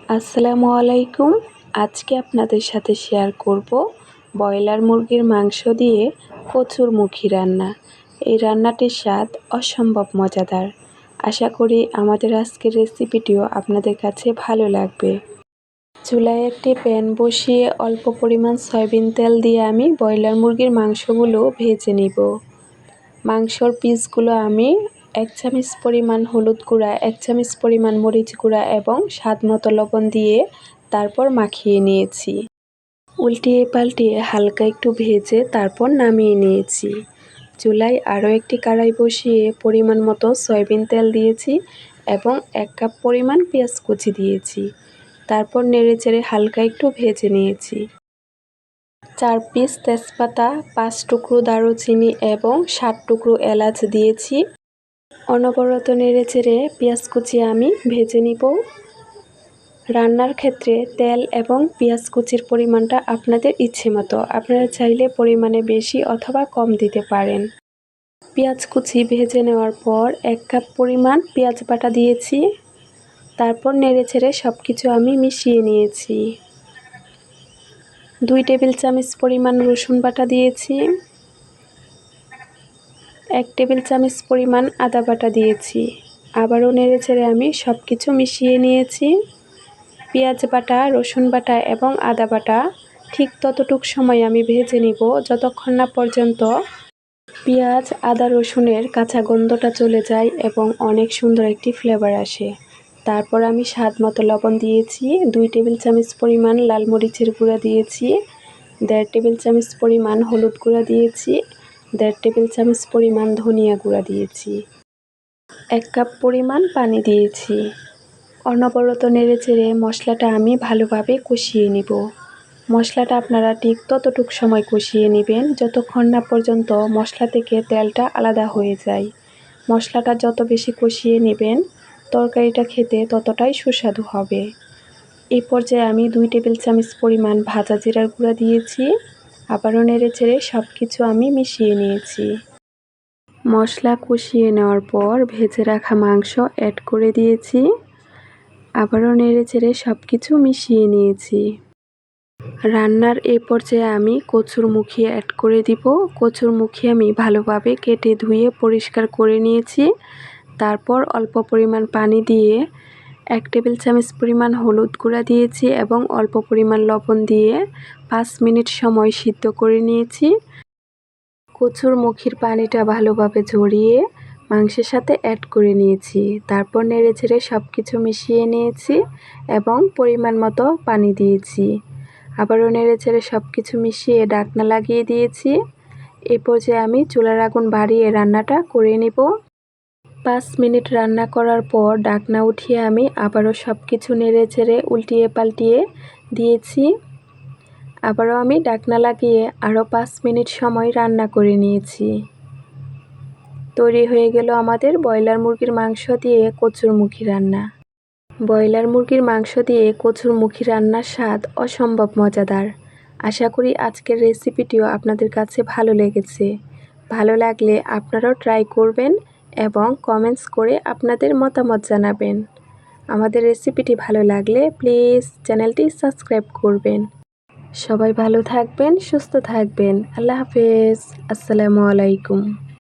আসসালামু আলাইকুম। আজকে আপনাদের সাথে শেয়ার করব ব্রয়লার মুরগির মাংস দিয়ে কচুরমুখী রান্না। এই রান্নাটির স্বাদ অসম্ভব মজাদার। আশা করি আমাদের আজকের রেসিপিটিও আপনাদের কাছে ভালো লাগবে। চুলায় একটি প্যান বসিয়ে অল্প পরিমাণ সয়াবিন তেল দিয়ে আমি ব্রয়লার মুরগির মাংসগুলো ভেজে নিব। মাংসর পিসগুলো আমি 1 চামচ পরিমাণ হলুদ গুঁড়া, 1 চামচ পরিমাণ মরিচ গুঁড়া এবং স্বাদ মতো লবণ দিয়ে তারপর মাখিয়ে নিয়েছি। উল্টিয়ে পাল্টিয়ে হালকা একটু ভেজে তারপর নামিয়ে নিয়েছি। চুলায় আরও একটি কড়াই বসিয়ে পরিমাণ মতো সয়াবিন তেল দিয়েছি এবং 1 কাপ পরিমাণ পেঁয়াজ কুচি দিয়েছি। তারপর নেড়েচেড়ে হালকা একটু ভেজে নিয়েছি। 4 পিস তেজপাতা, 5 টুকরো দারুচিনি এবং 7 টুকরো এলাচ দিয়েছি। অনবরত নেড়েচেড়ে পেঁয়াজ কুচি আমি ভেজে নিব। রান্নার ক্ষেত্রে তেল এবং পেঁয়াজ কুচির পরিমাণটা আপনাদের ইচ্ছে মতো, আপনারা চাইলে পরিমাণে বেশি অথবা কম দিতে পারেন। পেঁয়াজ কুচি ভেজে নেওয়ার পর 1 কাপ পরিমাণ পেঁয়াজ বাটা দিয়েছি। তারপর নেড়েচেড়ে সব কিছু আমি মিশিয়ে নিয়েছি। 2 টেবিল চামচ পরিমাণ রসুন বাটা দিয়েছি। 1 টেবিল চামচ পরিমাণ আদা বাটা দিয়েছি। আবারও নেড়েচেড়ে আমি সব কিছু মিশিয়ে নিয়েছি। পেঁয়াজ বাটা, রসুন বাটা এবং আদা বাটা ঠিক ততটুক সময় আমি ভেজে নিব যতক্ষণ না পর্যন্ত পেঁয়াজ, আদা, রসুনের কাঁচা গন্ধটা চলে যায় এবং অনেক সুন্দর একটি ফ্লেভার আসে। তারপর আমি স্বাদ মতো লবণ দিয়েছি। 2 টেবিল চামচ পরিমাণ লাল মরিচের গুঁড়া দিয়েছি। 1.5 টেবিল চামচ পরিমাণ হলুদ গুঁড়া দিয়েছি। 1.5 টেবিল চামচ পরিমাণ ধনিয়া গুঁড়া দিয়েছি। 1 কাপ পরিমাণ পানি দিয়েছি। অনবরত নেড়েচেড়ে মশলাটা আমি ভালোভাবে কষিয়ে নিব। মশলাটা আপনারা ঠিক ততটুক সময় কষিয়ে নেবেন যতক্ষণ না পর্যন্ত মশলা থেকে তেলটা আলাদা হয়ে যায়। মশলাটা যত বেশি কষিয়ে নেবেন তরকারিটা খেতে ততটাই সুস্বাদু হবে। এই পর্যায়ে আমি 2 টেবিল চামচ পরিমাণ ভাজা জিরার গুঁড়া দিয়েছি। আবারও নেড়েচেড়ে সব কিছু আমি মিশিয়ে নিয়েছি। মশলা কষিয়ে নেওয়ার পর ভেজে রাখা মাংস অ্যাড করে দিয়েছি। আবারও নেড়েচেড়ে সব কিছু মিশিয়ে নিয়েছি। রান্নার এই পর্যায়ে আমি কচুরমুখী অ্যাড করে দিব। কচুরমুখী আমি ভালোভাবে কেটে ধুয়ে পরিষ্কার করে নিয়েছি। তারপর অল্প পরিমাণ পানি দিয়ে 1 টেবিল চামচ পরিমাণ হলুদ গুঁড়া দিয়েছি এবং অল্প পরিমাণ লবণ দিয়ে 5 মিনিট সময় সিদ্ধ করে নিয়েছি। কচুরমুখীর পানিটা ভালোভাবে ঝরিয়ে মাংসের সাথে অ্যাড করে নিয়েছি। তারপর নেড়েচেড়ে সব কিছু মিশিয়ে নিয়েছি এবং পরিমাণ মতো পানি দিয়েছি। আবারও নেড়েচেড়ে সব কিছু মিশিয়ে ঢাকনা লাগিয়ে দিয়েছি। এই পর্যায়ে আমি চুলার আগুন বাড়িয়ে রান্নাটা করে নিব। 5 মিনিট রান্না করার পর ঢাকনা উঠিয়ে আমি আবারও সব কিছু নেড়েচেড়ে উল্টিয়ে পাল্টিয়ে দিয়েছি। আবারও আমি ঢাকনা লাগিয়ে আরও 5 মিনিট সময় রান্না করে নিয়েছি। তৈরি হয়ে গেল আমাদের ব্রয়লার মুরগির মাংস দিয়ে কচুরমুখী রান্না। ব্রয়লার মুরগির মাংস দিয়ে কচুরমুখী রান্নার স্বাদ অসম্ভব মজাদার। আশা করি আজকের রেসিপিটিও আপনাদের কাছে ভালো লেগেছে। ভালো লাগলে আপনারাও ট্রাই করবেন এবং কমেন্টস করে আপনাদের মতামত জানাবেন। আমাদের রেসিপিটি ভালো লাগলে প্লিজ চ্যানেলটি সাবস্ক্রাইব করবেন। সবাই ভালো থাকবেন, সুস্থ থাকবেন। আল্লাহ হাফেজ। আসসালামু আলাইকুম।